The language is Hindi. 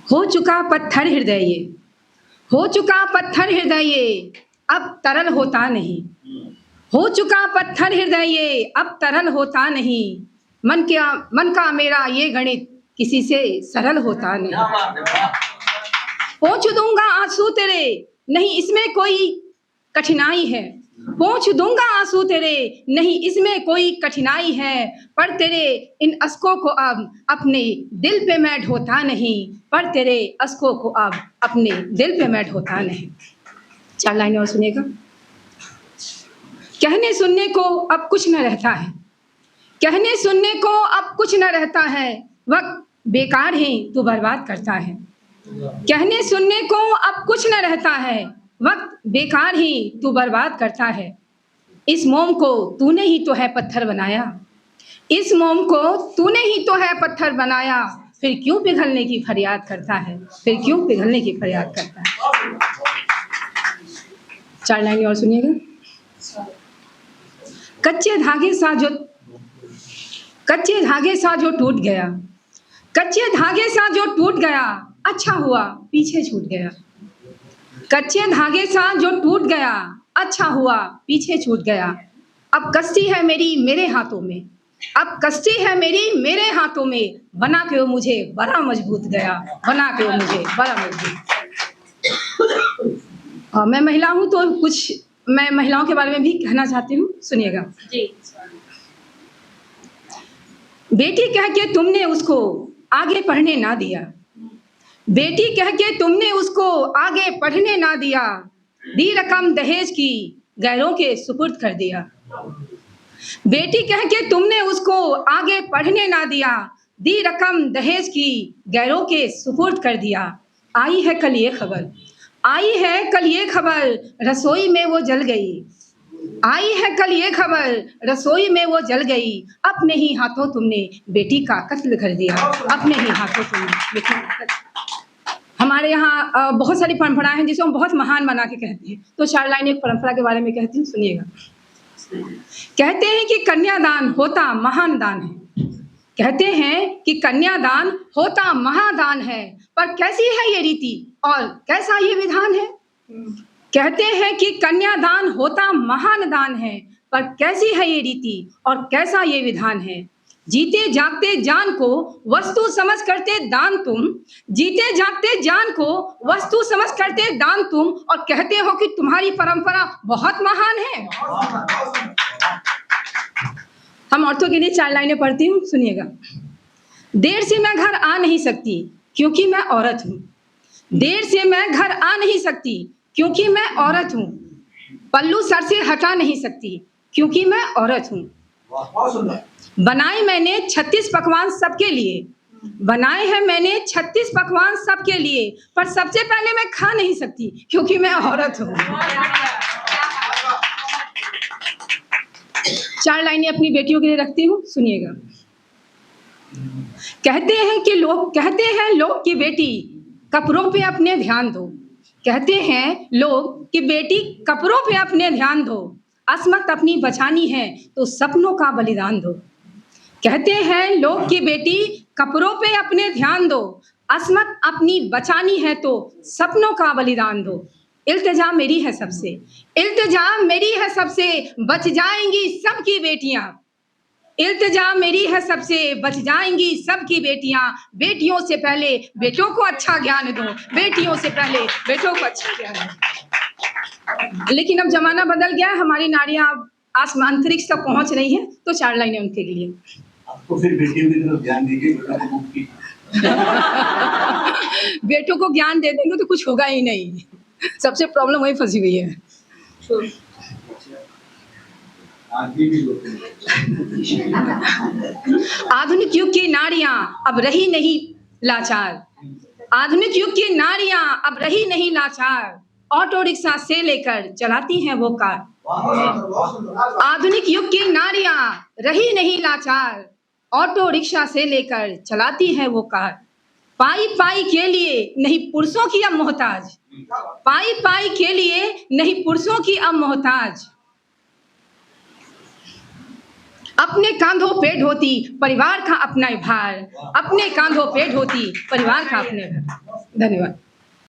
हो चुका पत्थर हृदय ये, हो चुका पत्थर हृदय ये, अब तरल होता नहीं। हो चुका पत्थर हृदय ये, अब तरल होता नहीं। मन का मेरा ये गणित किसी से सरल होता नहीं। पोंछ दूंगा आंसू तेरे, नहीं इसमें कोई कठिनाई है। पोंछ दूंगा आंसू तेरे, नहीं इसमें कोई कठिनाई है। पर तेरे इन अश्कों को अब अपने दिल पे मैं ढोता नहीं। पर तेरे अश्कों को अब अपने दिल पे मैं ढोता नहीं। 4 लाइनें और सुनिएगा। कहने सुनने को अब कुछ न रहता है, कहने सुनने को अब कुछ न रहता है। वक्त बेकार है तू बर्बाद करता है। कहने सुनने को अब कुछ न रहता है, वक्त बेकार ही तू बर्बाद करता है। इस मोम को तूने ही तो है पत्थर बनाया, इस मोम को तूने ही तो है पत्थर बनाया। फिर क्यों पिघलने की फरियाद करता है, फिर क्यों पिघलने की फरियाद करता है। 4 लाइनें और सुनिएगा। कच्चे धागे सा जो टूट गया, कच्चे धागे सा जो टूट गया, अच्छा हुआ पीछे छूट गया। कच्चे धागे सा जो टूट गया, अच्छा हुआ पीछे छूट गया। अब कश्ती है मेरी मेरे हाथों में, अब कश्ती है मेरी मेरे हाथों में। बना के वो मुझे बड़ा मजबूत गया, बना के वो मुझे बड़ा मजबूत। मैं महिला हूँ तो कुछ मैं महिलाओं के बारे में भी कहना चाहती हूँ, सुनिएगा जी। बेटी कह के तुमने उसको आगे पढ़ने ना दिया, बेटी कह के तुमने उसको आगे पढ़ने ना दिया। दी रकम दहेज की गैरों के सुपुर्द कर दिया। बेटी कह के तुमने उसको आगे पढ़ने ना दिया, दी रकम दहेज की गैरों के सुपुर्द कर दिया। आई है कल ये खबर, आई है कल ये खबर, रसोई में वो जल गई। आई है कल ये खबर, रसोई में वो जल गई। अपने ही हाथों तुमने बेटी का कत्ल कर दिया, अपने ही हाथों तुमने बेटी का कत्ल। हमारे यहाँ बहुत सारी परंपराएं हैं जिसे हम बहुत महान बना के कहते हैं। तो 4 लाइन एक परंपरा के बारे में कहती हूँ, सुनिएगा। कहते हैं कि कन्यादान होता महान दान है, कहते हैं कि कन्यादान होता महादान है। पर कैसी है ये रीति और कैसा ये विधान है। कहते हैं कि कन्यादान होता महान दान है, पर कैसी है ये रीति और कैसा ये विधान है। जीते जागते जान को वस्तु समझ करते दान तुम, जीते जागते जान को वस्तु समझ करते दान तुम, और कहते हो कि तुम्हारी परंपरा बहुत महान है। हम औरतों के लिए 4 लाइनें पढ़ती हूँ, सुनिएगा। देर से मैं घर आ नहीं सकती क्योंकि मैं औरत हूँ, देर से मैं घर आ नहीं सकती क्योंकि मैं औरत हूँ। पल्लू सर से हटा नहीं सकती क्योंकि मैं औरत हूँ। बनाए मैंने 36 पकवान सबके लिए, बनाए हैं मैंने 36 पकवान सबके लिए, पर सबसे पहले मैं खा नहीं सकती क्योंकि मैं औरत हूँ। 4 लाइनें अपनी बेटियों के लिए रखती हूँ, सुनिएगा। कहते हैं लोग कि बेटी कपड़ों पे अपने ध्यान दो, कहते हैं लोग कि बेटी कपड़ों पे अपने ध्यान दो। असमत अपनी बचानी है तो सपनों का बलिदान दो। कहते हैं लोग कि बेटी कपड़ों पे अपने ध्यान दो, असमत अपनी बचानी है तो सपनों का बलिदान दो। इल्तिजा मेरी है सबसे, इल्तिजा मेरी है सबसे, बच जाएंगी सबकी बेटियां। इल्तिजा मेरी है सबसे, बच जाएंगी सबकी बेटियां। बेटियों से पहले बेटों को अच्छा ज्ञान दो, बेटियों से पहले बेटों को अच्छा ज्ञान दो। लेकिन अब जमाना बदल गया, हमारी नारियां आसमान अंतरिक्ष तक पहुंच रही हैं। तो 4 लाइनें उनके लिए। आपको फिर बेटियों की तरफ ध्यान दीजिए, बेटों को ज्ञान दे देंगे तो कुछ होगा ही नहीं। सबसे प्रॉब्लम वही फंसी हुई है। आधुनिक युग की नारियां अब रही नहीं लाचार, आधुनिक युग की नारियां अब रही नहीं लाचार। ऑटो रिक्शा से लेकर चलाती हैं वो कार। आधुनिक युग की नारियां रही नहीं लाचार, ऑटो रिक्शा से लेकर चलाती हैं वो कार। पाई पाई के लिए नहीं पुरुषों की अब मोहताज, पाई पाई के लिए नहीं पुरुषों की अब मोहताज। अपने कांधों पे ढोती परिवार का अपना भार, अपने कांधों पे ढोती परिवार का अपने भार। धन्यवाद।